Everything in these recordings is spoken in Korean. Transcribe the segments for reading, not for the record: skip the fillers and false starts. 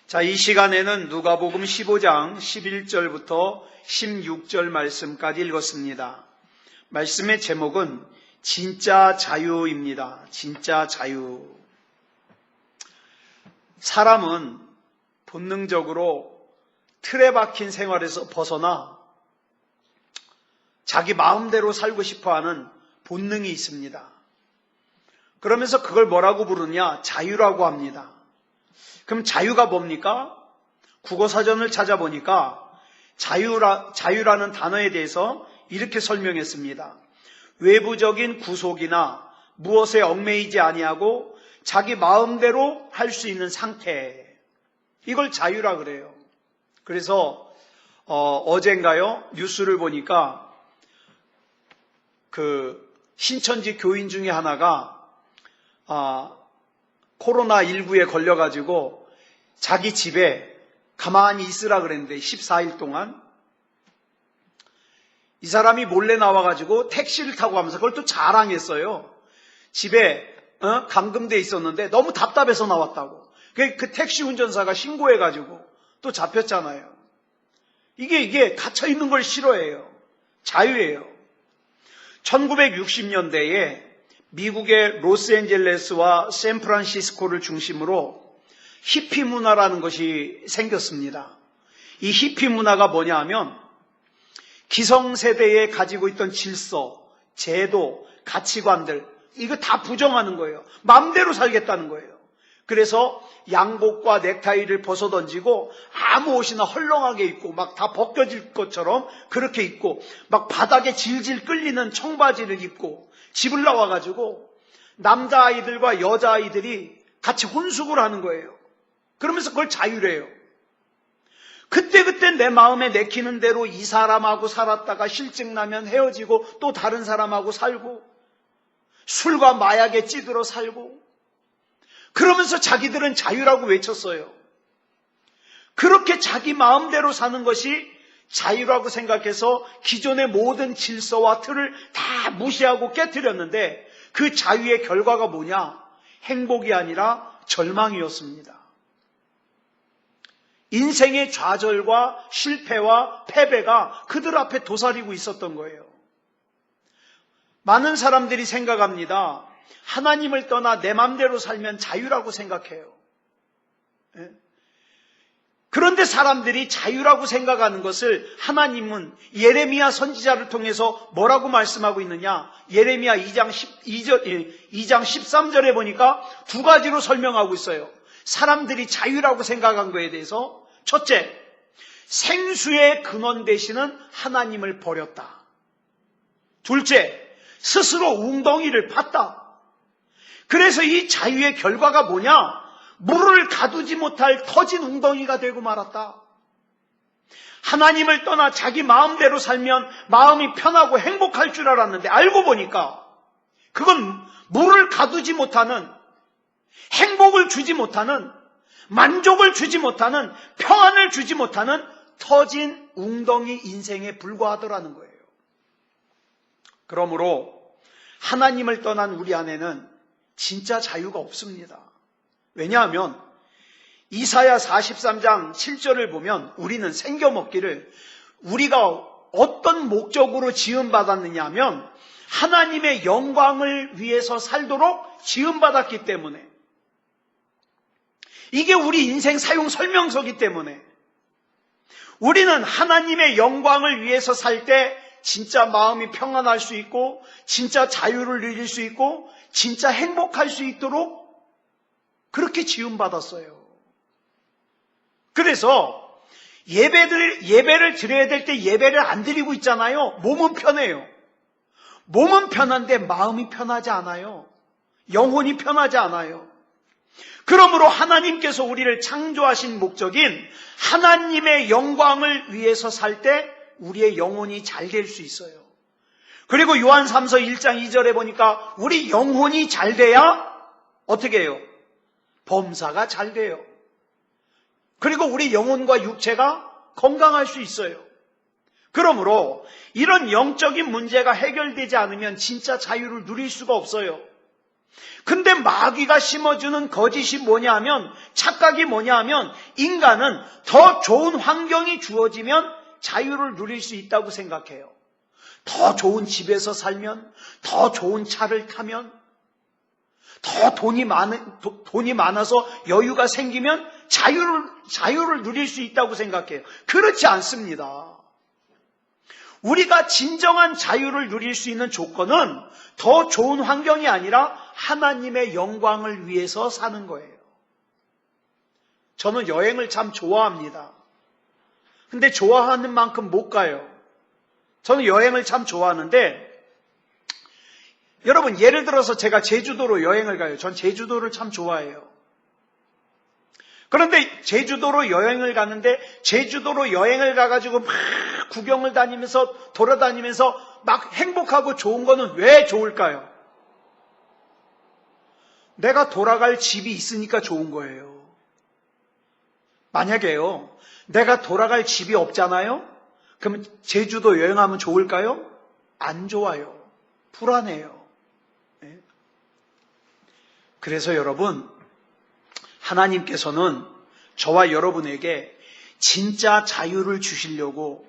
자, 이 시간에는 누가복음 15장 11절부터 16절 말씀까지 읽었습니다. 말씀의 제목은 진짜 자유입니다. 진짜 자유. 사람은 본능적으로 틀에 박힌 생활에서 벗어나 자기 마음대로 살고 싶어하는 본능이 있습니다. 그러면서 그걸 뭐라고 부르냐? 자유라고 합니다. 그럼 자유가 뭡니까? 국어사전을 찾아보니까 자유라는 단어에 대해서 이렇게 설명했습니다. 외부적인 구속이나 무엇에 얽매이지 아니하고 자기 마음대로 할 수 있는 상태, 이걸 자유라 그래요. 그래서 어젠가요 뉴스를 보니까 그 신천지 교인 중에 하나가 코로나19에 걸려가지고 자기 집에 가만히 있으라 그랬는데 14일 동안 이 사람이 몰래 나와가지고 택시를 타고 가면서 그걸 또 자랑했어요. 집에 감금돼 있었는데 너무 답답해서 나왔다고. 그 택시 운전사가 신고해가지고 또 잡혔잖아요. 이게 갇혀있는 걸 싫어해요. 자유예요. 1960년대에 미국의 로스앤젤레스와 샌프란시스코를 중심으로 히피 문화라는 것이 생겼습니다. 이 히피 문화가 뭐냐 하면 기성세대에 가지고 있던 질서, 제도, 가치관들, 이거 다 부정하는 거예요. 마음대로 살겠다는 거예요. 그래서 양복과 넥타이를 벗어던지고 아무 옷이나 헐렁하게 입고 막 다 벗겨질 것처럼 그렇게 입고 막 바닥에 질질 끌리는 청바지를 입고 집을 나와가지고 남자아이들과 여자아이들이 같이 혼숙을 하는 거예요. 그러면서 그걸 자유래요. 그때 내 마음에 내키는 대로 이 사람하고 살았다가 실증나면 헤어지고 또 다른 사람하고 살고 술과 마약에 찌들어 살고 그러면서 자기들은 자유라고 외쳤어요. 그렇게 자기 마음대로 사는 것이 자유라고 생각해서 기존의 모든 질서와 틀을 다 무시하고 깨트렸는데 그 자유의 결과가 뭐냐? 행복이 아니라 절망이었습니다. 인생의 좌절과 실패와 패배가 그들 앞에 도사리고 있었던 거예요. 많은 사람들이 생각합니다. 하나님을 떠나 내 맘대로 살면 자유라고 생각해요. 그런데 사람들이 자유라고 생각하는 것을 하나님은 예레미야 선지자를 통해서 뭐라고 말씀하고 있느냐? 예레미야 2장 13절에 보니까 두 가지로 설명하고 있어요. 사람들이 자유라고 생각한 거에 대해서 첫째, 생수의 근원 되시는 하나님을 버렸다. 둘째, 스스로 웅덩이를 팠다. 그래서 이 자유의 결과가 뭐냐? 물을 가두지 못할 터진 웅덩이가 되고 말았다. 하나님을 떠나 자기 마음대로 살면 마음이 편하고 행복할 줄 알았는데 알고 보니까 그건 물을 가두지 못하는, 행복을 주지 못하는, 만족을 주지 못하는, 평안을 주지 못하는 터진 웅덩이 인생에 불과하더라는 거예요. 그러므로 하나님을 떠난 우리 안에는 진짜 자유가 없습니다. 왜냐하면 이사야 43장 7절을 보면 우리는 생겨먹기를 우리가 어떤 목적으로 지음받았느냐 하면 하나님의 영광을 위해서 살도록 지음받았기 때문에, 이게 우리 인생 사용 설명서이기 때문에 우리는 하나님의 영광을 위해서 살 때 진짜 마음이 평안할 수 있고 진짜 자유를 누릴 수 있고 진짜 행복할 수 있도록 그렇게 지음받았어요. 그래서 예배를 드려야 될 때 예배를 안 드리고 있잖아요. 몸은 편해요. 몸은 편한데 마음이 편하지 않아요. 영혼이 편하지 않아요. 그러므로 하나님께서 우리를 창조하신 목적인 하나님의 영광을 위해서 살 때 우리의 영혼이 잘 될 수 있어요. 그리고 요한 3서 1장 2절에 보니까 우리 영혼이 잘 돼야 어떻게 해요? 범사가 잘 돼요. 그리고 우리 영혼과 육체가 건강할 수 있어요. 그러므로 이런 영적인 문제가 해결되지 않으면 진짜 자유를 누릴 수가 없어요. 근데 마귀가 심어주는 거짓이 뭐냐 하면, 착각이 뭐냐 하면, 인간은 더 좋은 환경이 주어지면 자유를 누릴 수 있다고 생각해요. 더 좋은 집에서 살면, 더 좋은 차를 타면, 더 돈이 많아서 여유가 생기면 자유를 누릴 수 있다고 생각해요. 그렇지 않습니다. 우리가 진정한 자유를 누릴 수 있는 조건은 더 좋은 환경이 아니라 하나님의 영광을 위해서 사는 거예요. 저는 여행을 참 좋아합니다. 근데 좋아하는 만큼 못 가요. 저는 여행을 참 좋아하는데, 여러분 예를 들어서 제가 제주도로 여행을 가요. 전 제주도를 참 좋아해요. 그런데 제주도로 여행을 가는데, 제주도로 여행을 가가지고 막 구경을 다니면서 돌아다니면서 막 행복하고 좋은 거는 왜 좋을까요? 내가 돌아갈 집이 있으니까 좋은 거예요. 만약에요, 내가 돌아갈 집이 없잖아요? 그러면 제주도 여행하면 좋을까요? 안 좋아요. 불안해요. 네? 그래서 여러분, 하나님께서는 저와 여러분에게 진짜 자유를 주시려고,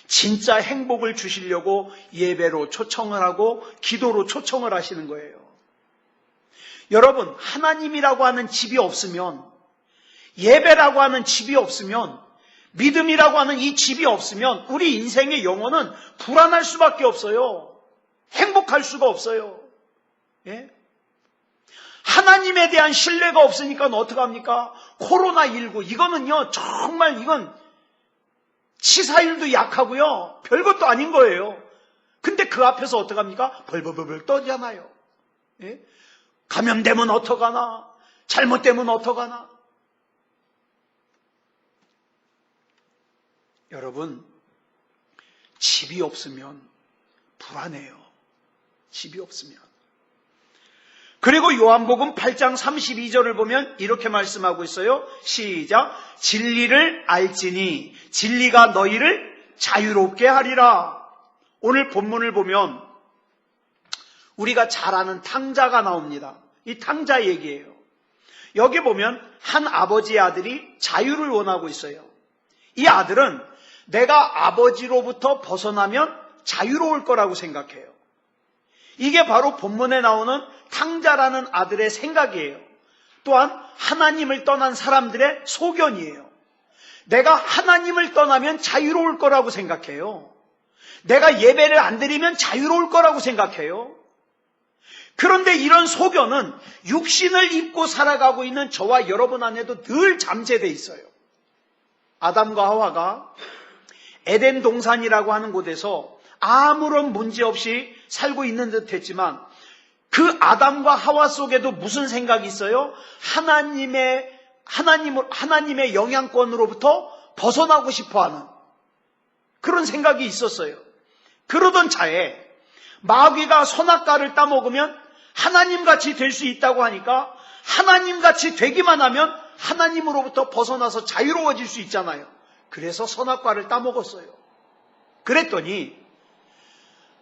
진짜 행복을 주시려고 예배로 초청을 하고 기도로 초청을 하시는 거예요. 여러분, 하나님이라고 하는 집이 없으면, 예배라고 하는 집이 없으면, 믿음이라고 하는 이 집이 없으면 우리 인생의 영혼은 불안할 수밖에 없어요. 행복할 수가 없어요. 예? 하나님에 대한 신뢰가 없으니까 어떡합니까? 코로나19 이거는요, 정말 이건 치사율도 약하고요, 별것도 아닌 거예요. 근데 그 앞에서 어떡합니까? 벌벌벌 떠잖아요. 예? 감염되면 어떡하나? 잘못되면 어떡하나? 여러분, 집이 없으면 불안해요. 집이 없으면. 그리고 요한복음 8장 32절을 보면 이렇게 말씀하고 있어요. 시작. 진리를 알지니 진리가 너희를 자유롭게 하리라. 오늘 본문을 보면 우리가 잘 아는 탕자가 나옵니다. 이 탕자 얘기예요. 여기 보면 한 아버지의 아들이 자유를 원하고 있어요. 이 아들은 내가 아버지로부터 벗어나면 자유로울 거라고 생각해요. 이게 바로 본문에 나오는 탕자라는 아들의 생각이에요. 또한 하나님을 떠난 사람들의 소견이에요. 내가 하나님을 떠나면 자유로울 거라고 생각해요. 내가 예배를 안 드리면 자유로울 거라고 생각해요. 그런데 이런 소견은 육신을 입고 살아가고 있는 저와 여러분 안에도 늘 잠재되어 있어요. 아담과 하와가 에덴 동산이라고 하는 곳에서 아무런 문제 없이 살고 있는 듯 했지만 그 아담과 하와 속에도 무슨 생각이 있어요? 하나님의 영향권으로부터 벗어나고 싶어하는 그런 생각이 있었어요. 그러던 차에 마귀가 선악과를 따먹으면 하나님같이 될 수 있다고 하니까 하나님같이 되기만 하면 하나님으로부터 벗어나서 자유로워질 수 있잖아요. 그래서 선악과를 따먹었어요. 그랬더니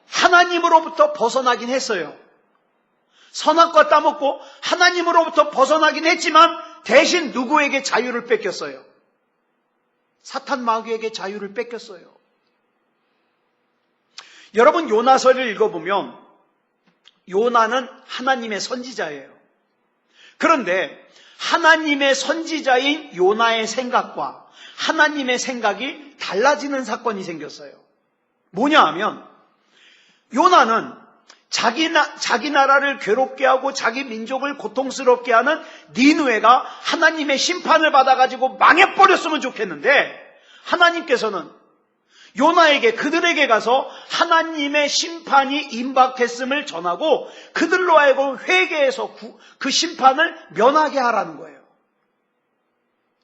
하나님으로부터 벗어나긴 했어요. 선악과 따먹고 하나님으로부터 벗어나긴 했지만 대신 누구에게 자유를 뺏겼어요? 사탄 마귀에게 자유를 뺏겼어요. 여러분, 요나서를 읽어보면 요나는 하나님의 선지자예요. 그런데 하나님의 선지자인 요나의 생각과 하나님의 생각이 달라지는 사건이 생겼어요. 뭐냐 하면 요나는 자기 나라를 괴롭게 하고 자기 민족을 고통스럽게 하는 니느웨가 하나님의 심판을 받아가지고 망해버렸으면 좋겠는데, 하나님께서는 요나에게 그들에게 가서 하나님의 심판이 임박했음을 전하고 그들로 하여금 회개해서 그 심판을 면하게 하라는 거예요.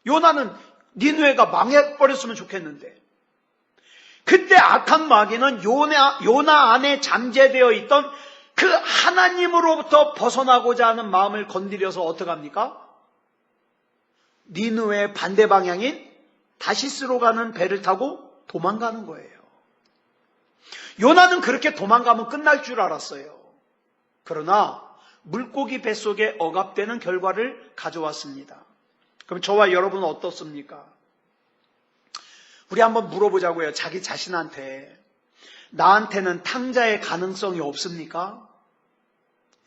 요나는 니느웨가 망해버렸으면 좋겠는데, 그때 악한 마귀는 요나 안에 잠재되어 있던 그 하나님으로부터 벗어나고자 하는 마음을 건드려서 어떡합니까? 니느웨의 반대 방향인 다시스로 가는 배를 타고 도망가는 거예요. 요나는 그렇게 도망가면 끝날 줄 알았어요. 그러나 물고기 뱃속에 억압되는 결과를 가져왔습니다. 그럼 저와 여러분은 어떻습니까? 우리 한번 물어보자고요. 자기 자신한테. 나한테는 탕자의 가능성이 없습니까?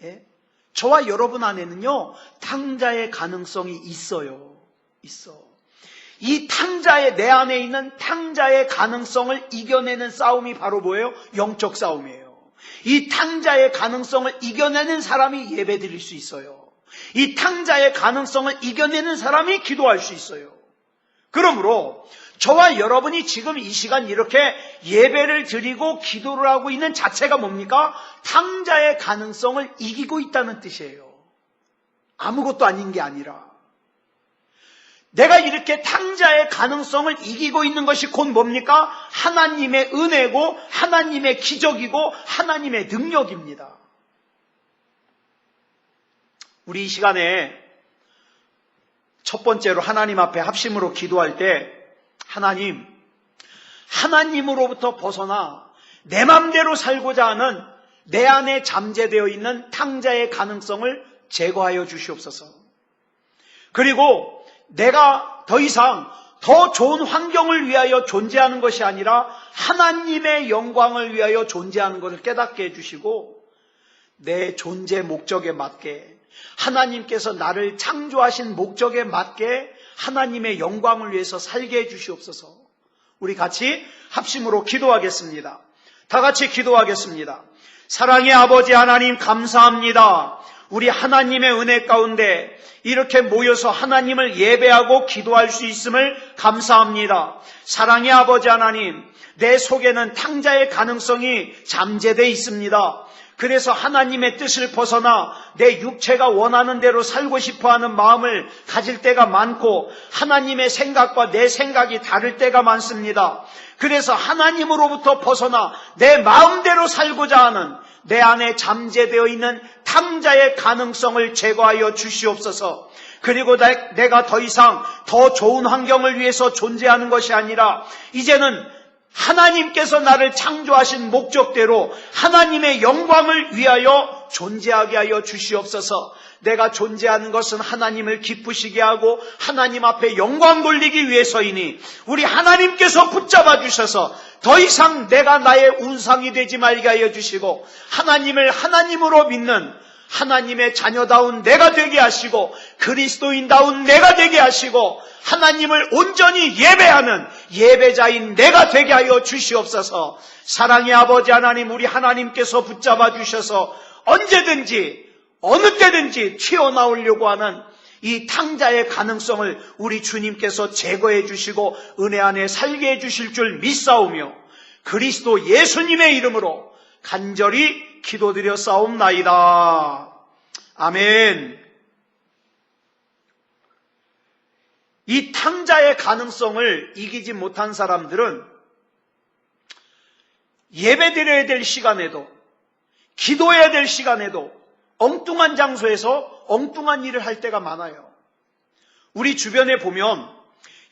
예? 저와 여러분 안에는요, 탕자의 가능성이 있어요. 있어. 이 탕자의, 내 안에 있는 탕자의 가능성을 이겨내는 싸움이 바로 뭐예요? 영적 싸움이에요. 이 탕자의 가능성을 이겨내는 사람이 예배 드릴 수 있어요. 이 탕자의 가능성을 이겨내는 사람이 기도할 수 있어요. 그러므로 저와 여러분이 지금 이 시간 이렇게 예배를 드리고 기도를 하고 있는 자체가 뭡니까? 탕자의 가능성을 이기고 있다는 뜻이에요. 아무것도 아닌 게 아니라. 내가 이렇게 탕자의 가능성을 이기고 있는 것이 곧 뭡니까? 하나님의 은혜고 하나님의 기적이고 하나님의 능력입니다. 우리 이 시간에 첫 번째로 하나님 앞에 합심으로 기도할 때 하나님으로부터 벗어나 내 맘대로 살고자 하는 내 안에 잠재되어 있는 탕자의 가능성을 제거하여 주시옵소서. 그리고 내가 더 이상 더 좋은 환경을 위하여 존재하는 것이 아니라 하나님의 영광을 위하여 존재하는 것을 깨닫게 해주시고 내 존재 목적에 맞게 하나님께서 나를 창조하신 목적에 맞게 하나님의 영광을 위해서 살게 해주시옵소서. 우리 같이 합심으로 기도하겠습니다. 다 같이 기도하겠습니다. 사랑의 아버지 하나님 감사합니다. 우리 하나님의 은혜 가운데 이렇게 모여서 하나님을 예배하고 기도할 수 있음을 감사합니다. 사랑의 아버지 하나님, 내 속에는 탕자의 가능성이 잠재되어 있습니다. 그래서 하나님의 뜻을 벗어나 내 육체가 원하는 대로 살고 싶어하는 마음을 가질 때가 많고 하나님의 생각과 내 생각이 다를 때가 많습니다. 그래서 하나님으로부터 벗어나 내 마음대로 살고자 하는 내 안에 잠재되어 있는 탕자의 가능성을 제거하여 주시옵소서. 그리고 내가 더 이상 더 좋은 환경을 위해서 존재하는 것이 아니라 이제는 하나님께서 나를 창조하신 목적대로 하나님의 영광을 위하여 존재하게 하여 주시옵소서. 내가 존재하는 것은 하나님을 기쁘시게 하고 하나님 앞에 영광 돌리기 위해서이니 우리 하나님께서 붙잡아 주셔서 더 이상 내가 나의 운상이 되지 말게 하여 주시고 하나님을 하나님으로 믿는 하나님의 자녀다운 내가 되게 하시고 그리스도인다운 내가 되게 하시고 하나님을 온전히 예배하는 예배자인 내가 되게 하여 주시옵소서. 사랑의 아버지 하나님, 우리 하나님께서 붙잡아 주셔서 언제든지 어느 때든지 튀어나오려고 하는 이 탕자의 가능성을 우리 주님께서 제거해 주시고 은혜 안에 살게 해 주실 줄 믿사오며 그리스도 예수님의 이름으로 간절히 기도드려 싸움나이다. 아멘. 이 탕자의 가능성을 이기지 못한 사람들은 예배드려야 될 시간에도 기도해야 될 시간에도 엉뚱한 장소에서 엉뚱한 일을 할 때가 많아요. 우리 주변에 보면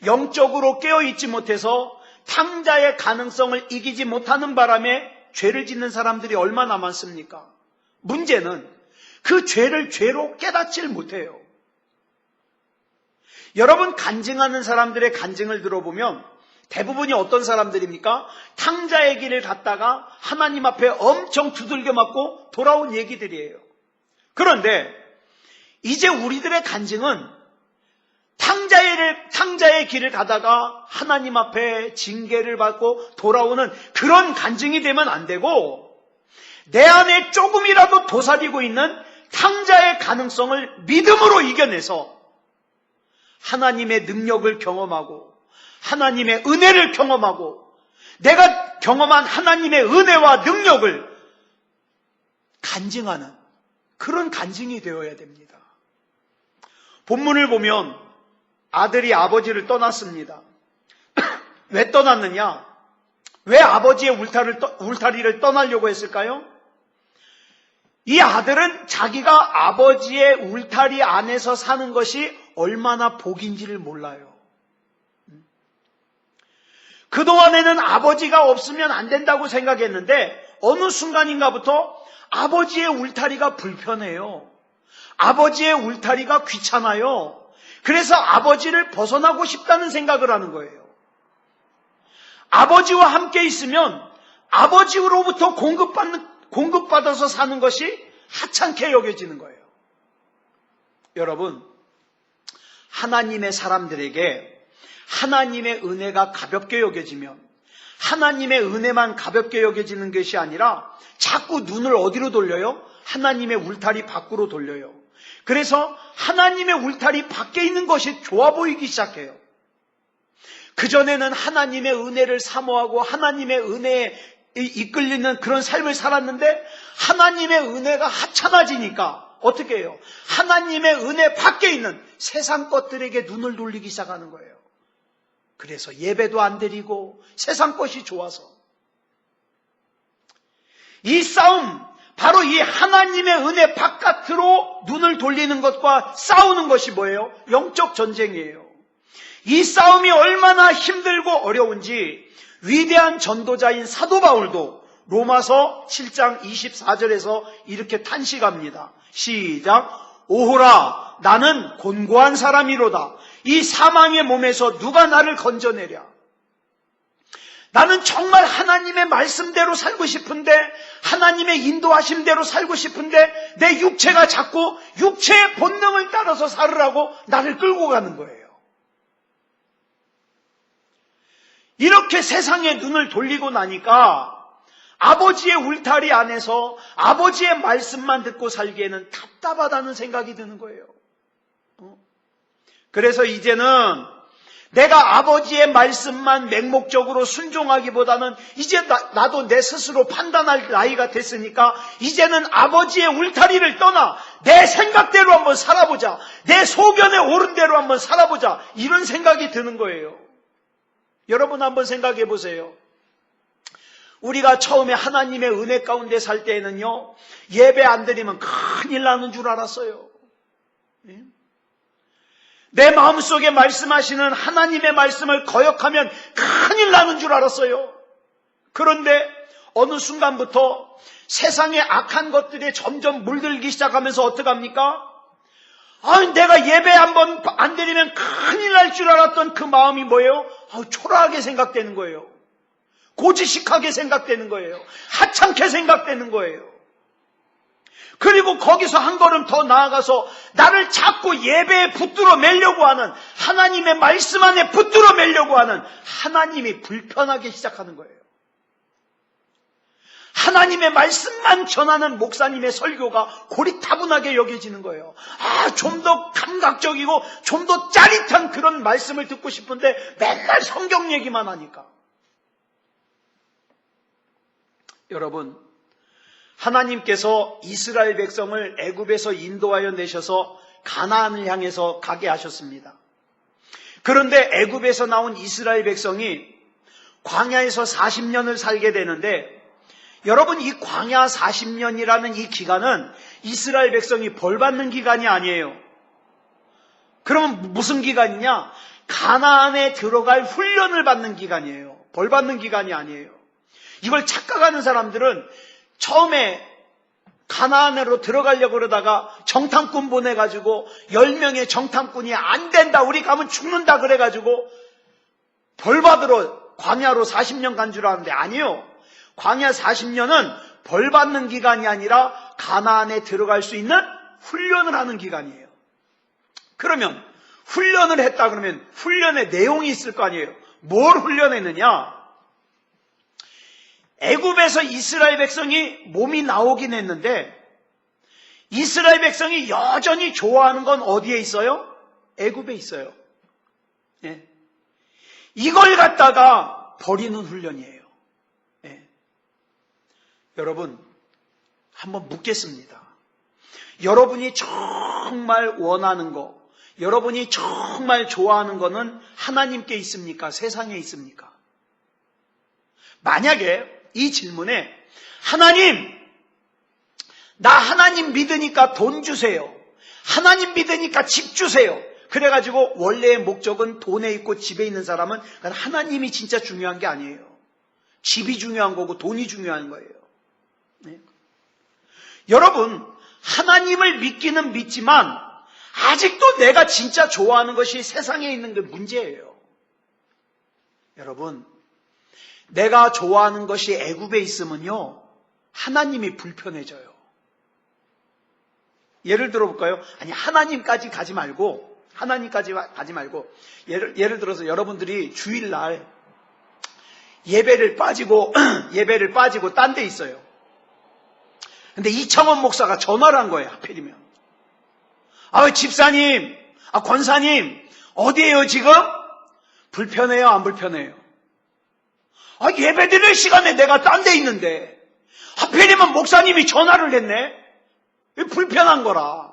영적으로 깨어있지 못해서 탕자의 가능성을 이기지 못하는 바람에 죄를 짓는 사람들이 얼마나 많습니까? 문제는 그 죄를 죄로 깨닫질 못해요. 여러분 간증하는 사람들의 간증을 들어보면 대부분이 어떤 사람들입니까? 탕자의 길을 갔다가 하나님 앞에 엄청 두들겨 맞고 돌아온 얘기들이에요. 그런데 이제 우리들의 간증은 탕자의 길을 가다가 하나님 앞에 징계를 받고 돌아오는 그런 간증이 되면 안 되고 내 안에 조금이라도 도사리고 있는 탕자의 가능성을 믿음으로 이겨내서 하나님의 능력을 경험하고 하나님의 은혜를 경험하고 내가 경험한 하나님의 은혜와 능력을 간증하는 그런 간증이 되어야 됩니다. 본문을 보면 아들이 아버지를 떠났습니다. 왜 떠났느냐? 왜 아버지의 울타리를 떠나려고 했을까요? 이 아들은 자기가 아버지의 울타리 안에서 사는 것이 얼마나 복인지를 몰라요. 그동안에는 아버지가 없으면 안 된다고 생각했는데 어느 순간인가부터 아버지의 울타리가 불편해요. 아버지의 울타리가 귀찮아요. 그래서 아버지를 벗어나고 싶다는 생각을 하는 거예요. 아버지와 함께 있으면 아버지로부터 공급받아서 사는 것이 하찮게 여겨지는 거예요. 여러분, 하나님의 사람들에게 하나님의 은혜가 가볍게 여겨지면 하나님의 은혜만 가볍게 여겨지는 것이 아니라 자꾸 눈을 어디로 돌려요? 하나님의 울타리 밖으로 돌려요. 그래서 하나님의 울타리 밖에 있는 것이 좋아 보이기 시작해요. 그전에는 하나님의 은혜를 사모하고 하나님의 은혜에 이끌리는 그런 삶을 살았는데 하나님의 은혜가 하찮아지니까 어떻게 해요? 하나님의 은혜 밖에 있는 세상 것들에게 눈을 돌리기 시작하는 거예요. 그래서 예배도 안 드리고 세상 것이 좋아서. 이 싸움, 바로 이 하나님의 은혜 바깥으로 눈을 돌리는 것과 싸우는 것이 뭐예요? 영적 전쟁이에요. 이 싸움이 얼마나 힘들고 어려운지 위대한 전도자인 사도 바울도 로마서 7장 24절에서 이렇게 탄식합니다. 시작. 오호라, 나는 곤고한 사람이로다. 이 사망의 몸에서 누가 나를 건져내랴. 나는 정말 하나님의 말씀대로 살고 싶은데, 하나님의 인도하심대로 살고 싶은데 내 육체가 자꾸 육체의 본능을 따라서 살으라고 나를 끌고 가는 거예요. 이렇게 세상에 눈을 돌리고 나니까 아버지의 울타리 안에서 아버지의 말씀만 듣고 살기에는 답답하다는 생각이 드는 거예요. 그래서 이제는 내가 아버지의 말씀만 맹목적으로 순종하기보다는 이제 나도 내 스스로 판단할 나이가 됐으니까 이제는 아버지의 울타리를 떠나 내 생각대로 한번 살아보자. 내 소견에 옳은 대로 한번 살아보자. 이런 생각이 드는 거예요. 여러분 한번 생각해 보세요. 우리가 처음에 하나님의 은혜 가운데 살 때에는요, 예배 안 드리면 큰일 나는 줄 알았어요. 내 마음속에 말씀하시는 하나님의 말씀을 거역하면 큰일 나는 줄 알았어요. 그런데 어느 순간부터 세상의 악한 것들에 점점 물들기 시작하면서 어떡합니까? 내가 예배 한번 안 드리면 큰일 날 줄 알았던 그 마음이 뭐예요? 초라하게 생각되는 거예요. 고지식하게 생각되는 거예요. 하찮게 생각되는 거예요. 그리고 거기서 한 걸음 더 나아가서 나를 자꾸 예배에 붙들어 매려고 하는, 하나님의 말씀 안에 붙들어 매려고 하는 하나님이 불편하게 시작하는 거예요. 하나님의 말씀만 전하는 목사님의 설교가 고리타분하게 여겨지는 거예요. 좀 더 감각적이고 좀 더 짜릿한 그런 말씀을 듣고 싶은데 맨날 성경 얘기만 하니까. 여러분, 하나님께서 이스라엘 백성을 애굽에서 인도하여 내셔서 가나안을 향해서 가게 하셨습니다. 그런데 애굽에서 나온 이스라엘 백성이 광야에서 40년을 살게 되는데, 여러분, 이 광야 40년이라는 이 기간은 이스라엘 백성이 벌받는 기간이 아니에요. 그러면 무슨 기간이냐? 가나안에 들어갈 훈련을 받는 기간이에요. 벌받는 기간이 아니에요. 이걸 착각하는 사람들은 처음에 가나안으로 들어가려고 그러다가 정탐꾼 보내가지고 10명의 정탐꾼이 안 된다, 우리 가면 죽는다 그래가지고 벌받으러 광야로 40년 간 줄 아는데 아니요. 광야 40년은 벌받는 기간이 아니라 가나안에 들어갈 수 있는 훈련을 하는 기간이에요. 그러면 훈련을 했다 그러면 훈련의 내용이 있을 거 아니에요. 뭘 훈련했느냐? 애굽에서 이스라엘 백성이 몸이 나오긴 했는데 이스라엘 백성이 여전히 좋아하는 건 어디에 있어요? 애굽에 있어요. 예. 이걸 갖다가 버리는 훈련이에요. 예. 여러분, 한번 묻겠습니다. 여러분이 정말 원하는 거, 여러분이 정말 좋아하는 거는 하나님께 있습니까? 세상에 있습니까? 만약에 이 질문에 하나님, 나 하나님 믿으니까 돈 주세요. 하나님 믿으니까 집 주세요. 그래가지고 원래의 목적은 돈에 있고 집에 있는 사람은 하나님이 진짜 중요한 게 아니에요. 집이 중요한 거고 돈이 중요한 거예요. 네. 여러분, 하나님을 믿기는 믿지만 아직도 내가 진짜 좋아하는 것이 세상에 있는 게 문제예요. 여러분, 내가 좋아하는 것이 애굽에 있으면요, 하나님이 불편해져요. 예를 들어볼까요? 아니, 하나님까지 가지 말고 예를 들어서 여러분들이 주일날 예배를 빠지고 딴 데 있어요. 근데 이창원 목사가 전화를 한 거예요. 하필이면. 집사님, 권사님, 어디에요 지금? 불편해요, 안 불편해요? 예배 드릴 시간에 내가 딴 데 있는데 하필이면 목사님이 전화를 했네? 불편한 거라.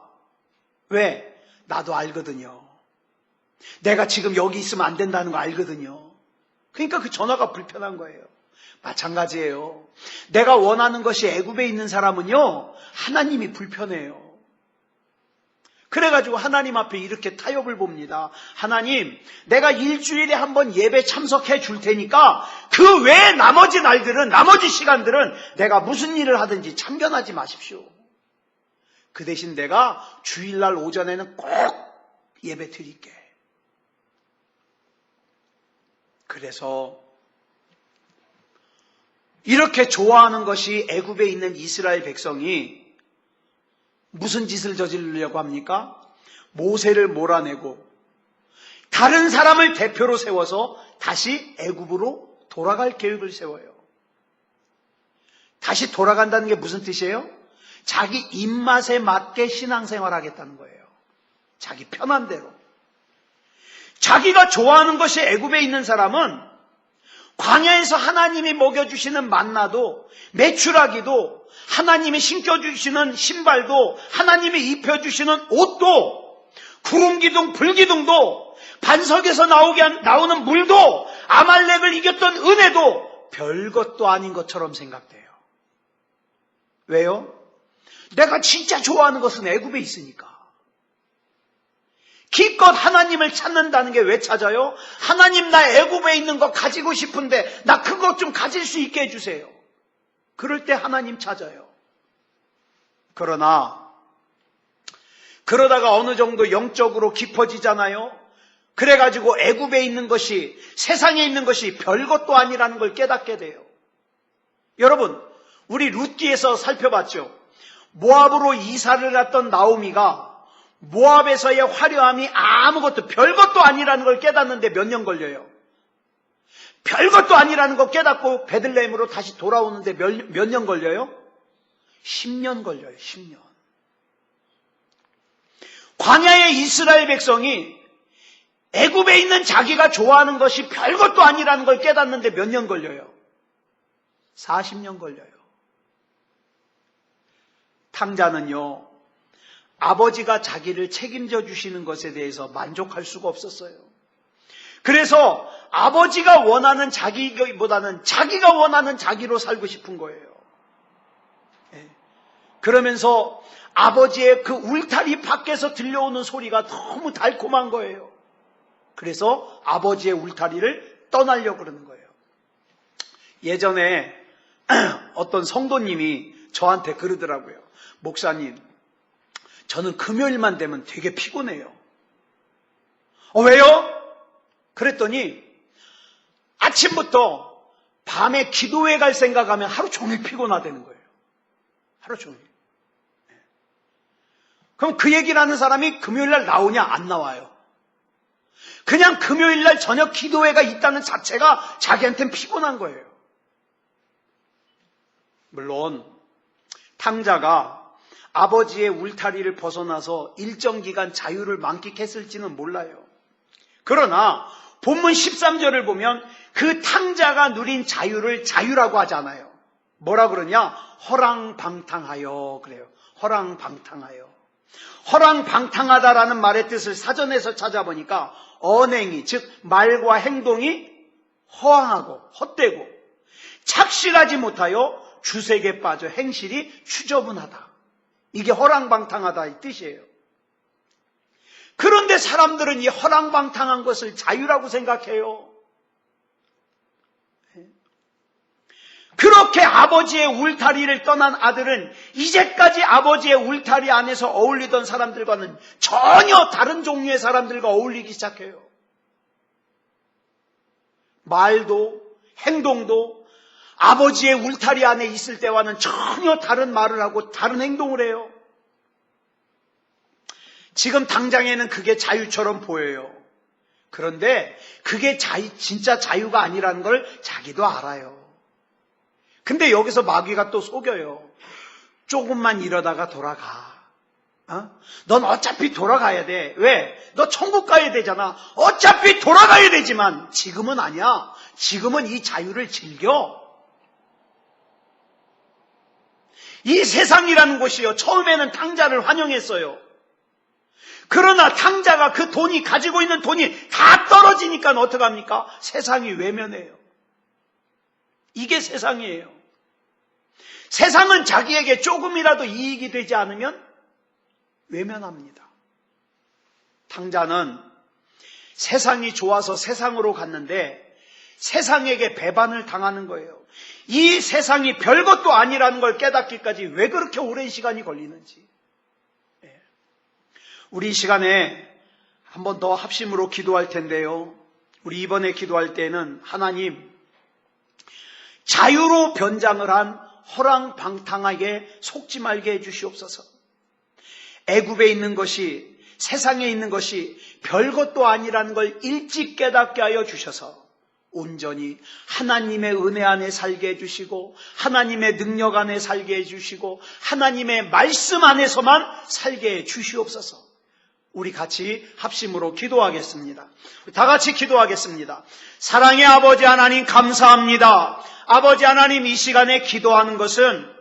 왜? 나도 알거든요. 내가 지금 여기 있으면 안 된다는 거 알거든요. 그러니까 그 전화가 불편한 거예요. 마찬가지예요. 내가 원하는 것이 애굽에 있는 사람은요, 하나님이 불편해요. 그래가지고 하나님 앞에 이렇게 타협을 봅니다. 하나님, 내가 일주일에 한 번 예배 참석해 줄 테니까 그 외에 나머지 날들은, 나머지 시간들은 내가 무슨 일을 하든지 참견하지 마십시오. 그 대신 내가 주일날 오전에는 꼭 예배 드릴게. 그래서 이렇게 좋아하는 것이 애굽에 있는 이스라엘 백성이 무슨 짓을 저지르려고 합니까? 모세를 몰아내고 다른 사람을 대표로 세워서 다시 애굽으로 돌아갈 계획을 세워요. 다시 돌아간다는 게 무슨 뜻이에요? 자기 입맛에 맞게 신앙생활 하겠다는 거예요. 자기 편한 대로. 자기가 좋아하는 것이 애굽에 있는 사람은 광야에서 하나님이 먹여주시는 만나도, 메추라기도, 하나님이 신겨주시는 신발도, 하나님이 입혀주시는 옷도, 구름기둥, 불기둥도, 반석에서 나오는 물도, 아말렉을 이겼던 은혜도 별것도 아닌 것처럼 생각돼요. 왜요? 내가 진짜 좋아하는 것은 애굽에 있으니까. 기껏 하나님을 찾는다는 게 왜 찾아요? 하나님, 나 애굽에 있는 거 가지고 싶은데 나 그것 좀 가질 수 있게 해주세요. 그럴 때 하나님 찾아요. 그러다가 어느 정도 영적으로 깊어지잖아요. 그래가지고 애굽에 있는 것이, 세상에 있는 것이 별것도 아니라는 걸 깨닫게 돼요. 여러분, 우리 룻기에서 살펴봤죠. 모압으로 이사를 갔던 나오미가 모압에서의 화려함이 아무것도, 별것도 아니라는 걸 깨닫는데 몇 년 걸려요? 별것도 아니라는 거 깨닫고 베들레헴으로 다시 돌아오는데 몇 년 걸려요? 10년 걸려요. 10년. 광야의 이스라엘 백성이 애굽에 있는 자기가 좋아하는 것이 별것도 아니라는 걸 깨닫는데 몇 년 걸려요? 40년 걸려요. 탕자는요, 아버지가 자기를 책임져 주시는 것에 대해서 만족할 수가 없었어요. 그래서 아버지가 원하는 자기보다는 자기가 원하는 자기로 살고 싶은 거예요. 그러면서 아버지의 그 울타리 밖에서 들려오는 소리가 너무 달콤한 거예요. 그래서 아버지의 울타리를 떠나려고 그러는 거예요. 예전에 어떤 성도님이 저한테 그러더라고요. 목사님, 저는 금요일만 되면 되게 피곤해요. 왜요? 그랬더니 아침부터 밤에 기도회 갈 생각하면 하루 종일 피곤하다는 거예요. 하루 종일. 그럼 그 얘기를 하는 사람이 금요일날 나오냐? 안 나와요. 그냥 금요일날 저녁 기도회가 있다는 자체가 자기한테는 피곤한 거예요. 물론 탕자가 아버지의 울타리를 벗어나서 일정 기간 자유를 만끽했을지는 몰라요. 그러나 본문 13절을 보면 그 탕자가 누린 자유를 자유라고 하잖아요. 뭐라 그러냐? 허랑방탕하여 그래요. 허랑방탕하여. 허랑방탕하다라는 말의 뜻을 사전에서 찾아보니까 언행이, 즉 말과 행동이 허황하고 헛되고 착실하지 못하여 주색에 빠져 행실이 추저분하다. 이게 허랑방탕하다 이 뜻이에요. 그런데 사람들은 이 허랑방탕한 것을 자유라고 생각해요. 그렇게 아버지의 울타리를 떠난 아들은 이제까지 아버지의 울타리 안에서 어울리던 사람들과는 전혀 다른 종류의 사람들과 어울리기 시작해요. 말도 행동도 아버지의 울타리 안에 있을 때와는 전혀 다른 말을 하고 다른 행동을 해요. 지금 당장에는 그게 자유처럼 보여요. 그런데 그게 진짜 자유가 아니라는 걸 자기도 알아요. 근데 여기서 마귀가 또 속여요. 조금만 이러다가 돌아가. 넌 어차피 돌아가야 돼. 왜? 너 천국 가야 되잖아. 어차피 돌아가야 되지만 지금은 아니야. 지금은 이 자유를 즐겨. 이 세상이라는 곳이요, 처음에는 탕자를 환영했어요. 그러나 탕자가 그 돈이, 가지고 있는 돈이 다 떨어지니까 어떡합니까? 세상이 외면해요. 이게 세상이에요. 세상은 자기에게 조금이라도 이익이 되지 않으면 외면합니다. 탕자는 세상이 좋아서 세상으로 갔는데 세상에게 배반을 당하는 거예요. 이 세상이 별것도 아니라는 걸 깨닫기까지 왜 그렇게 오랜 시간이 걸리는지. 우리 이 시간에 한 번 더 합심으로 기도할 텐데요. 우리 이번에 기도할 때는 하나님, 자유로 변장을 한 허랑방탕하게 속지 말게 해주시옵소서. 애굽에 있는 것이, 세상에 있는 것이 별것도 아니라는 걸 일찍 깨닫게 하여 주셔서 온전히 하나님의 은혜 안에 살게 해주시고 하나님의 능력 안에 살게 해주시고 하나님의 말씀 안에서만 살게 해주시옵소서. 우리 같이 합심으로 기도하겠습니다. 다 같이 기도하겠습니다. 사랑의 아버지 하나님, 감사합니다. 아버지 하나님, 이 시간에 기도하는 것은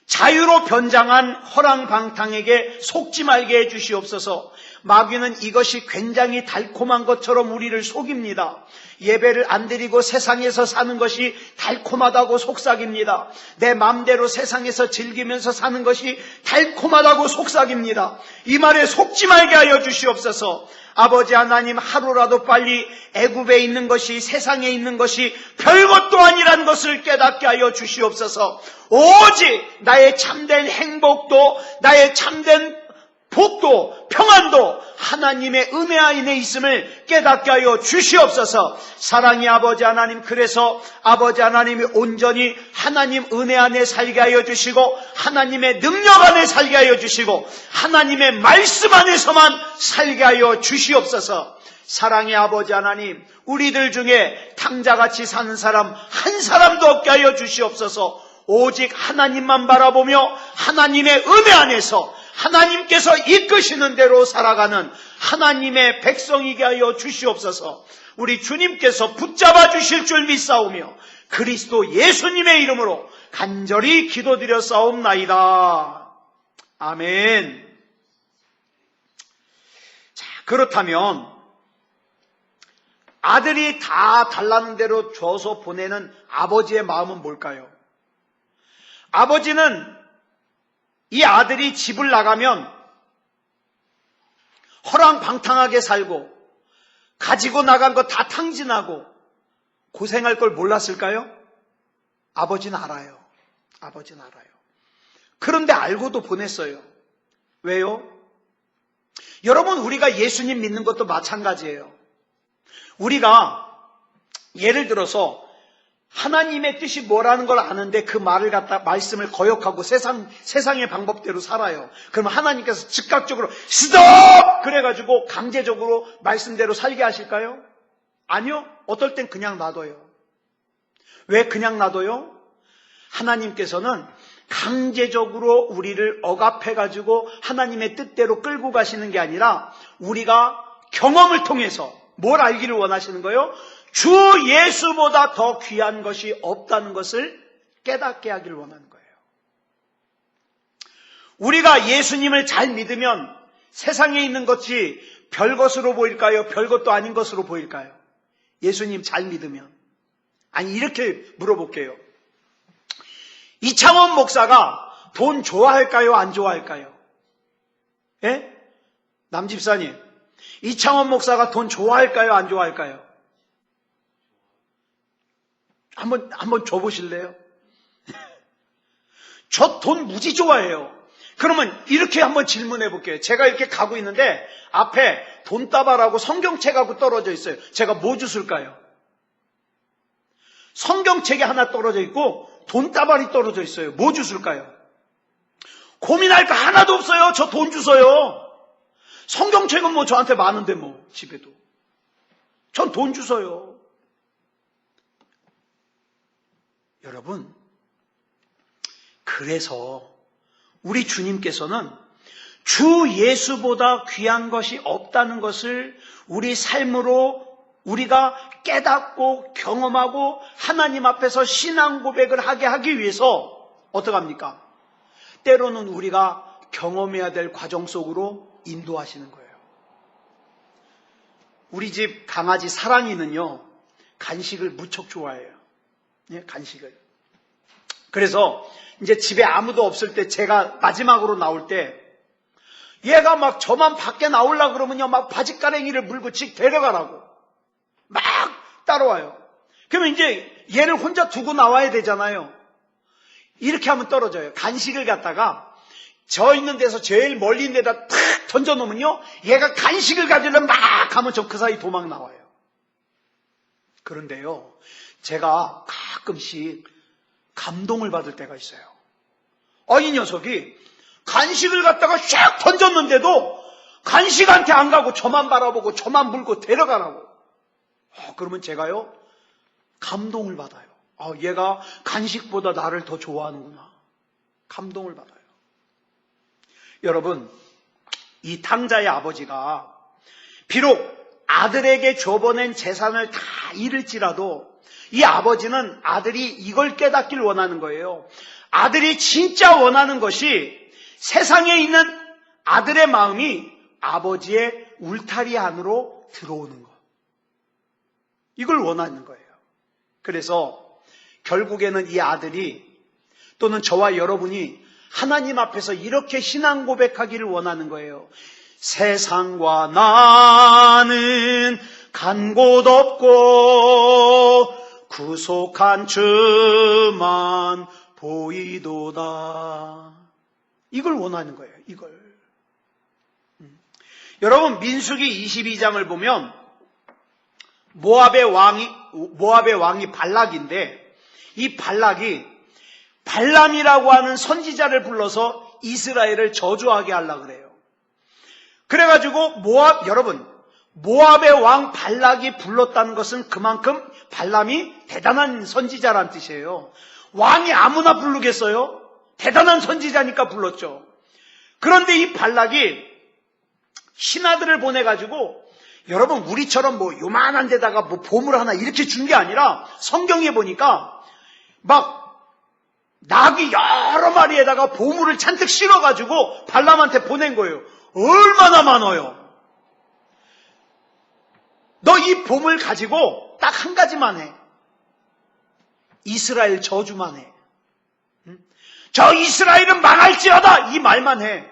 자유로 변장한 허랑방탕에게 속지 말게 해주시옵소서. 마귀는 이것이 굉장히 달콤한 것처럼 우리를 속입니다. 예배를 안 드리고 세상에서 사는 것이 달콤하다고 속삭입니다. 내 마음대로 세상에서 즐기면서 사는 것이 달콤하다고 속삭입니다. 이 말에 속지 말게 하여 주시옵소서. 아버지 하나님, 하루라도 빨리 애굽에 있는 것이, 세상에 있는 것이 별것도 아니라는 것을 깨닫게 하여 주시옵소서. 오직 나의 참된 행복도, 나의 참된 복도, 평안도 하나님의 은혜 안에 있음을 깨닫게 하여 주시옵소서. 사랑의 아버지 하나님, 그래서 아버지 하나님이 온전히 하나님 은혜 안에 살게 하여 주시고 하나님의 능력 안에 살게 하여 주시고 하나님의 말씀 안에서만 살게 하여 주시옵소서. 사랑의 아버지 하나님, 우리들 중에 탕자같이 사는 사람 한 사람도 없게 하여 주시옵소서. 오직 하나님만 바라보며 하나님의 은혜 안에서 하나님께서 이끄시는 대로 살아가는 하나님의 백성이게 하여 주시옵소서. 우리 주님께서 붙잡아 주실 줄 믿사오며 그리스도 예수님의 이름으로 간절히 기도드려 싸움나이다. 아멘. 자, 그렇다면 아들이 다 달라는 대로 줘서 보내는 아버지의 마음은 뭘까요? 아버지는 이 아들이 집을 나가면 허랑방탕하게 살고 가지고 나간 거 다 탕진하고 고생할 걸 몰랐을까요? 아버지는 알아요. 아버지는 알아요. 그런데 알고도 보냈어요. 왜요? 여러분, 우리가 예수님 믿는 것도 마찬가지예요. 우리가 예를 들어서 하나님의 뜻이 뭐라는 걸 아는데 그 말을 갖다 말씀을 거역하고 세상의 방법대로 살아요. 그러면 하나님께서 즉각적으로 스톱! 그래가지고 강제적으로 말씀대로 살게 하실까요? 아니요. 어떨 땐 그냥 놔둬요. 왜 그냥 놔둬요? 하나님께서는 강제적으로 우리를 억압해가지고 하나님의 뜻대로 끌고 가시는 게 아니라 우리가 경험을 통해서 뭘 알기를 원하시는 거예요? 주 예수보다 더 귀한 것이 없다는 것을 깨닫게 하기를 원하는 거예요. 우리가 예수님을 잘 믿으면 세상에 있는 것이 별것으로 보일까요? 별것도 아닌 것으로 보일까요? 예수님 잘 믿으면. 아니, 이렇게 물어볼게요. 이창원 목사가 돈 좋아할까요? 안 좋아할까요? 예? 남집사님, 이창원 목사가 돈 좋아할까요? 안 좋아할까요? 한번 줘보실래요? 저 돈 무지 좋아해요. 그러면 이렇게 한번 질문해 볼게요. 제가 이렇게 가고 있는데 앞에 돈다발하고 성경책하고 떨어져 있어요. 제가 뭐 주술까요? 성경책이 하나 떨어져 있고 돈다발이 떨어져 있어요. 뭐 주술까요? 고민할 거 하나도 없어요. 저 돈 주서요. 성경책은 뭐 저한테 많은데 뭐 집에도. 전 돈 주서요. 여러분, 그래서 우리 주님께서는 주 예수보다 귀한 것이 없다는 것을 우리 삶으로 우리가 깨닫고 경험하고 하나님 앞에서 신앙 고백을 하게 하기 위해서 어떡합니까? 때로는 우리가 경험해야 될 과정 속으로 인도하시는 거예요. 우리 집 강아지 사랑이는요, 간식을 무척 좋아해요. 예, 간식을. 그래서 이제 집에 아무도 없을 때 제가 마지막으로 나올 때 얘가 막 저만 밖에 나오려고 그러면요, 막 바지가랭이를 물고 집 데려가라고 막 따라와요. 그러면 이제 얘를 혼자 두고 나와야 되잖아요. 이렇게 하면 떨어져요. 간식을 갖다가 저 있는 데서 제일 멀리 있는 데다 탁 던져놓으면요, 얘가 간식을 가지려면 막 가면 저 그 사이 도망 나와요. 그런데요, 제가 가끔씩 감동을 받을 때가 있어요. 이 녀석이 간식을 갖다가 샥 던졌는데도 간식한테 안 가고 저만 바라보고 저만 물고 데려가라고. 그러면 제가요, 감동을 받아요. 얘가 간식보다 나를 더 좋아하는구나. 감동을 받아요. 여러분, 이 탕자의 아버지가 비록 아들에게 줘보낸 재산을 다 잃을지라도 이 아버지는 아들이 이걸 깨닫길 원하는 거예요. 아들이 진짜 원하는 것이 세상에 있는 아들의 마음이 아버지의 울타리 안으로 들어오는 것. 이걸 원하는 거예요. 그래서 결국에는 이 아들이 또는 저와 여러분이 하나님 앞에서 이렇게 신앙 고백하기를 원하는 거예요. 세상과 나는 간 곳 없고 구속한 주만 보이도다. 이걸 원하는 거예요. 이걸. 여러분, 민수기 22장을 보면 모압의 왕이 발락인데, 이 발락이 발람이라고 하는 선지자를 불러서 이스라엘을 저주하게 하려고 그래요. 그래가지고 여러분, 모압의 왕 발락이 불렀다는 것은 그만큼 발람이 대단한 선지자란 뜻이에요. 왕이 아무나 부르겠어요? 대단한 선지자니까 불렀죠. 그런데 이 발락이 신하들을 보내가지고, 여러분, 우리처럼 뭐 요만한 데다가 뭐 보물 하나 이렇게 준 게 아니라 성경에 보니까 막 나귀 여러 마리에다가 보물을 잔뜩 실어가지고 발람한테 보낸 거예요. 얼마나 많아요. 너 이 보물 가지고 딱 한 가지만 해. 이스라엘 저주만 해. 저 이스라엘은 망할지어다, 이 말만 해.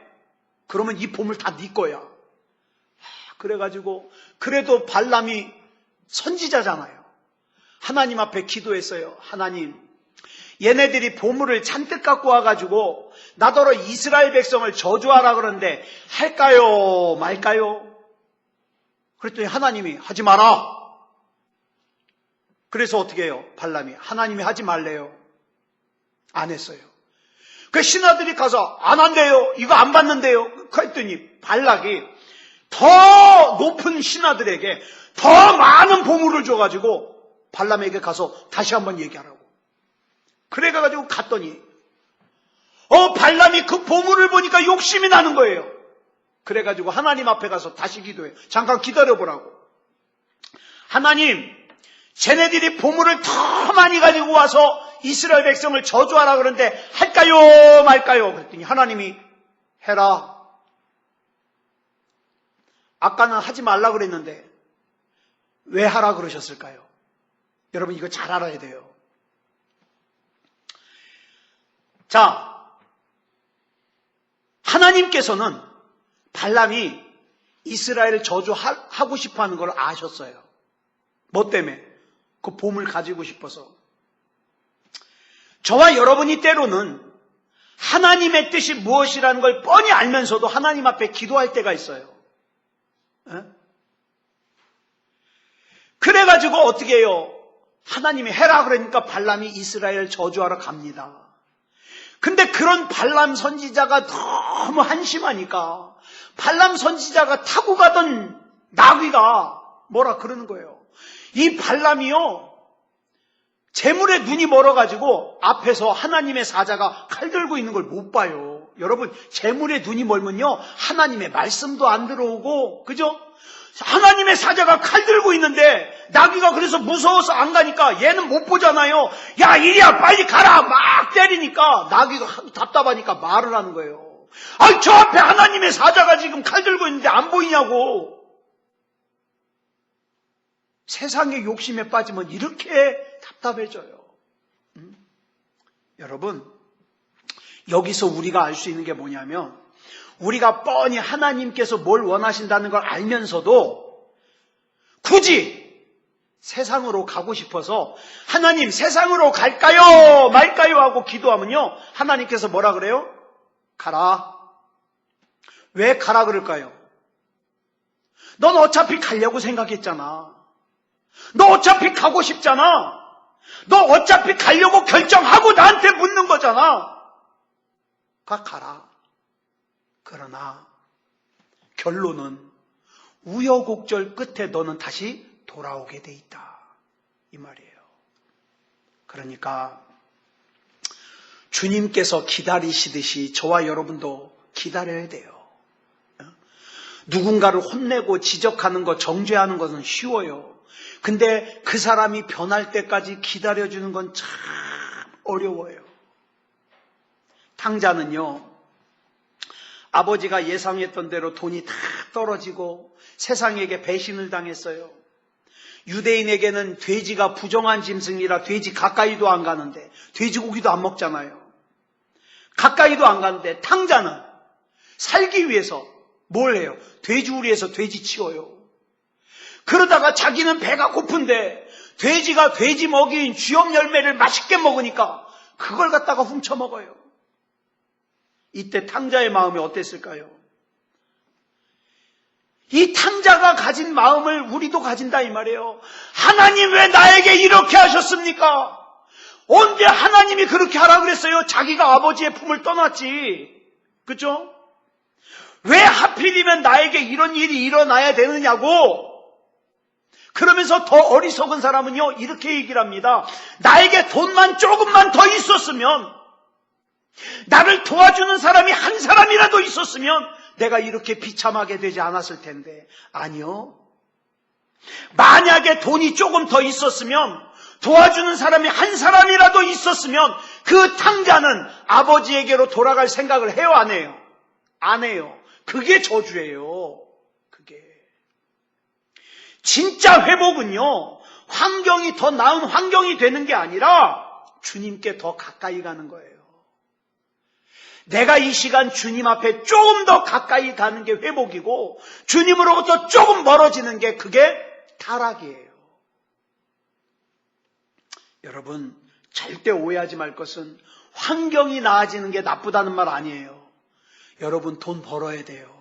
그러면 이 보물 다 네 거야. 그래가지고 그래도 발람이 선지자잖아요. 하나님 앞에 기도했어요. 하나님, 얘네들이 보물을 잔뜩 갖고 와가지고 나더러 이스라엘 백성을 저주하라 그러는데 할까요 말까요? 그랬더니 하나님이 하지 마라. 그래서 어떻게 해요? 발람이 하나님이 하지 말래요. 안 했어요. 그 신하들이 가서 안 한대요. 이거 안 받는데요. 그랬더니 발락이 더 높은 신하들에게 더 많은 보물을 줘가지고 발람에게 가서 다시 한번 얘기하라고. 그래가지고 갔더니 발람이 그 보물을 보니까 욕심이 나는 거예요. 그래가지고 하나님 앞에 가서 다시 기도해요. 잠깐 기다려보라고. 하나님, 쟤네들이 보물을 더 많이 가지고 와서 이스라엘 백성을 저주하라 그러는데 할까요 말까요? 그랬더니 하나님이 해라. 아까는 하지 말라 그랬는데 왜 하라 그러셨을까요? 여러분, 이거 잘 알아야 돼요. 자, 하나님께서는 발람이 이스라엘을 저주하고 싶어하는 걸 아셨어요. 뭐 때문에? 그 보물 가지고 싶어서. 저와 여러분이 때로는 하나님의 뜻이 무엇이라는 걸 뻔히 알면서도 하나님 앞에 기도할 때가 있어요. 그래가지고 어떻게 해요? 하나님이 해라 그러니까 발람이 이스라엘 저주하러 갑니다. 근데 그런 발람 선지자가 너무 한심하니까 발람 선지자가 타고 가던 나귀가 뭐라 그러는 거예요. 이 발람이요, 재물에 눈이 멀어가지고 앞에서 하나님의 사자가 칼 들고 있는 걸 못 봐요. 여러분, 재물에 눈이 멀면요, 하나님의 말씀도 안 들어오고, 그죠? 하나님의 사자가 칼 들고 있는데 나귀가 그래서 무서워서 안 가니까 얘는 못 보잖아요. 야, 이리야, 빨리 가라! 막 때리니까 나귀가 답답하니까 말을 하는 거예요. 아니, 저 앞에 하나님의 사자가 지금 칼 들고 있는데 안 보이냐고. 세상의 욕심에 빠지면 이렇게 답답해져요. 여러분, 여기서 우리가 알 수 있는 게 뭐냐면, 우리가 뻔히 하나님께서 뭘 원하신다는 걸 알면서도 굳이 세상으로 가고 싶어서 하나님 세상으로 갈까요 말까요 하고 기도하면요, 하나님께서 뭐라 그래요? 가라. 왜 가라 그럴까요? 넌 어차피 가려고 생각했잖아. 너 어차피 가고 싶잖아. 너 어차피 가려고 결정하고 나한테 묻는 거잖아. 가라. 그러나 결론은 우여곡절 끝에 너는 다시 돌아오게 돼 있다, 이 말이에요. 그러니까 주님께서 기다리시듯이 저와 여러분도 기다려야 돼요. 누군가를 혼내고 지적하는 것, 정죄하는 것은 쉬워요. 근데 그 사람이 변할 때까지 기다려주는 건 참 어려워요. 탕자는요, 아버지가 예상했던 대로 돈이 다 떨어지고 세상에게 배신을 당했어요. 유대인에게는 돼지가 부정한 짐승이라 돼지 가까이도 안 가는데, 돼지고기도 안 먹잖아요. 가까이도 안 가는데 탕자는 살기 위해서 뭘 해요? 돼지우리에서 돼지 치워요. 그러다가 자기는 배가 고픈데 돼지가 돼지 먹이인 쥐염 열매를 맛있게 먹으니까 그걸 갖다가 훔쳐 먹어요. 이때 탕자의 마음이 어땠을까요? 이 탕자가 가진 마음을 우리도 가진다 이 말이에요. 하나님 왜 나에게 이렇게 하셨습니까? 언제 하나님이 그렇게 하라 그랬어요? 자기가 아버지의 품을 떠났지. 그렇죠? 왜 하필이면 나에게 이런 일이 일어나야 되느냐고. 그러면서 더 어리석은 사람은요, 이렇게 얘기를 합니다. 나에게 돈만 조금만 더 있었으면, 나를 도와주는 사람이 한 사람이라도 있었으면 내가 이렇게 비참하게 되지 않았을 텐데. 아니요. 만약에 돈이 조금 더 있었으면, 도와주는 사람이 한 사람이라도 있었으면 그 탕자는 아버지에게로 돌아갈 생각을 해요, 안 해요? 안 해요. 그게 저주예요. 그게. 진짜 회복은요, 환경이 더 나은 환경이 되는 게 아니라 주님께 더 가까이 가는 거예요. 내가 이 시간 주님 앞에 조금 더 가까이 가는 게 회복이고, 주님으로부터 조금 멀어지는 게 그게 타락이에요. 여러분, 절대 오해하지 말 것은 환경이 나아지는 게 나쁘다는 말 아니에요. 여러분, 돈 벌어야 돼요.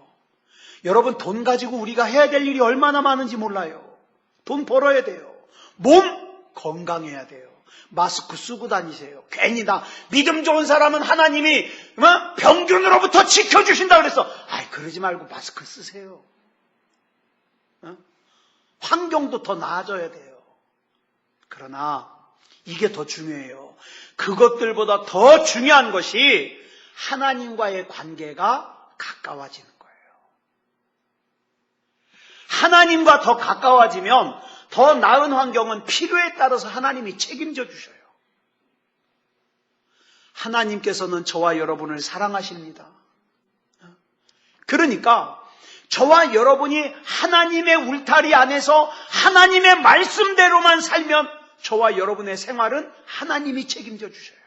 여러분, 돈 가지고 우리가 해야 될 일이 얼마나 많은지 몰라요. 돈 벌어야 돼요. 몸 건강해야 돼요. 마스크 쓰고 다니세요. 괜히 나 믿음 좋은 사람은 하나님이 병균으로부터 지켜주신다 그래서 그러지 말고 마스크 쓰세요. 환경도 더 나아져야 돼요. 그러나 이게 더 중요해요. 그것들보다 더 중요한 것이 하나님과의 관계가 가까워지는 거예요. 하나님과 더 가까워지면 더 나은 환경은 필요에 따라서 하나님이 책임져 주셔요. 하나님께서는 저와 여러분을 사랑하십니다. 그러니까 저와 여러분이 하나님의 울타리 안에서 하나님의 말씀대로만 살면 저와 여러분의 생활은 하나님이 책임져 주셔요.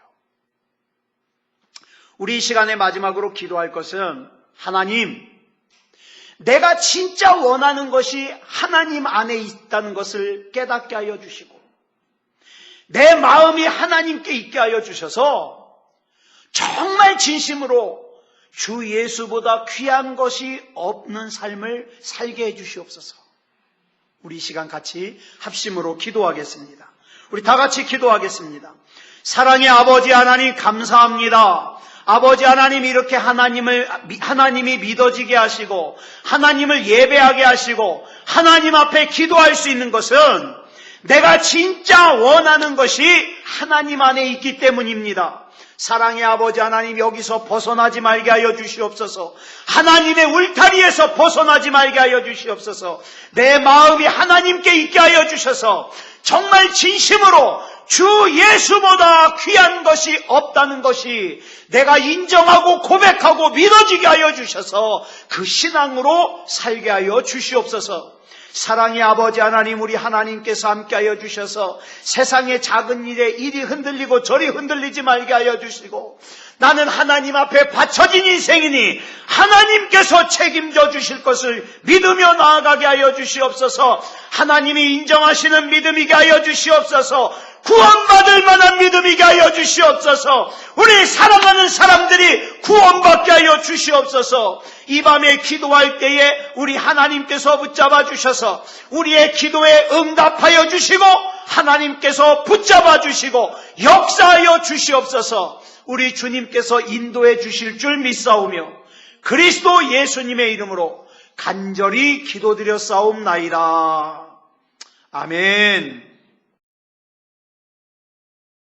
우리 이 시간의 마지막으로 기도할 것은, 하나님, 내가 진짜 원하는 것이 하나님 안에 있다는 것을 깨닫게 하여 주시고, 내 마음이 하나님께 있게 하여 주셔서 정말 진심으로 주 예수보다 귀한 것이 없는 삶을 살게 해 주시옵소서. 우리 이 시간 같이 합심으로 기도하겠습니다. 우리 다 같이 기도하겠습니다. 사랑의 아버지 하나님 감사합니다. 아버지 하나님 이렇게 하나님이 믿어지게 하시고 하나님을 예배하게 하시고 하나님 앞에 기도할 수 있는 것은 내가 진짜 원하는 것이 하나님 안에 있기 때문입니다. 사랑의 아버지 하나님 여기서 벗어나지 말게 하여 주시옵소서. 하나님의 울타리에서 벗어나지 말게 하여 주시옵소서. 내 마음이 하나님께 있게 하여 주셔서 정말 진심으로 주 예수보다 귀한 것이 없다는 것이 내가 인정하고 고백하고 믿어지게 하여 주셔서 그 신앙으로 살게 하여 주시옵소서. 사랑의 아버지 하나님, 우리 하나님께서 함께하여 주셔서 세상의 작은 일에 이리 흔들리고 저리 흔들리지 말게 하여 주시고 나는 하나님 앞에 바쳐진 인생이니 하나님께서 책임져 주실 것을 믿으며 나아가게 하여 주시옵소서. 하나님이 인정하시는 믿음이게 하여 주시옵소서. 구원받을 만한 믿음이게 하여 주시옵소서. 우리 사랑하는 사람들이 구원받게 하여 주시옵소서. 이 밤에 기도할 때에 우리 하나님께서 붙잡아 주셔서 우리의 기도에 응답하여 주시고 하나님께서 붙잡아 주시고 역사하여 주시옵소서. 우리 주님께서 인도해 주실 줄 믿사오며 그리스도 예수님의 이름으로 간절히 기도드렸사옵나이다. 아멘.